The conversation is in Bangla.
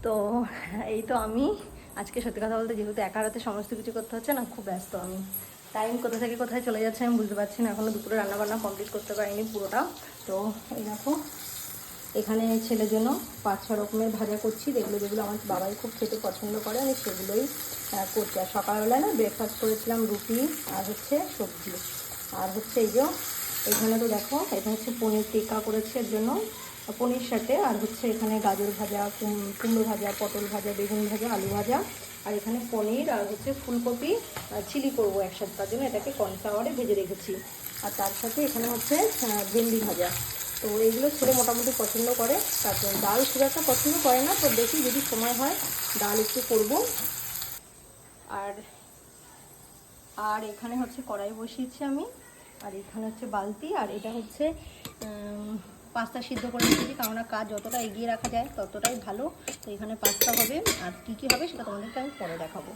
তো এই তো আমি আজকে সত্যি কথা বলতে যেহেতু একা হাতে সমস্ত কিছু করতে হচ্ছে না, খুব ব্যস্ত আমি। টাইম কোথা থেকে কোথায় চলে যাচ্ছে আমি বুঝতে পারছি না। এখনও দুপুরে রান্নাবান্না কমপ্লিট করতে পারিনি পুরোটা। তো এই দেখো এখানে ছেলের জন্য 5-6 রকমের ভাজা করছি, যেগুলো যেগুলো আমার বাবাই খুব খেতে পছন্দ করে আমি সেগুলোই করছি। আর সকালবেলা না ব্রেকফাস্ট করেছিলাম রুটি আর হচ্ছে সবজি। আর হচ্ছে এই যে এখানে তো দেখো এটা হচ্ছে পনির টিক্কা করেছে, এর জন্য পনির সাথে। আর হচ্ছে এখানে গাজর ভাজা, কুমড়ো ভাজা, পটল ভাজা, বেগুন ভাজা, আলু ভাজা। আর এখানে পনির আর হচ্ছে ফুলকপি চিলি করবো একসাথে, তার জন্য এটাকে কর্নফ্লাওয়ারে ভেজে রেখেছি। আর তার সাথে এখানে হচ্ছে ভেন্ডি ভাজা। তো এইগুলো ছেলে মোটামুটি পছন্দ করে, তারপর ডাল খুব একটা পছন্দ করে না, তো দেখি যদি সময় হয় ডাল একটু করব। আর আর এখানে হচ্ছে কড়াই বসিয়েছি আমি, আর এখানে হচ্ছে বালতি, আর এটা হচ্ছে পাস্তা সিদ্ধ করে রেখেছি, কেননা কাজ যতটা এগিয়ে রাখা যায় ততটাই ভালো। তো এখানে পাস্তা হবে, আর কী কী হবে সেটা তোমাদেরকে আমি পরে দেখাবো।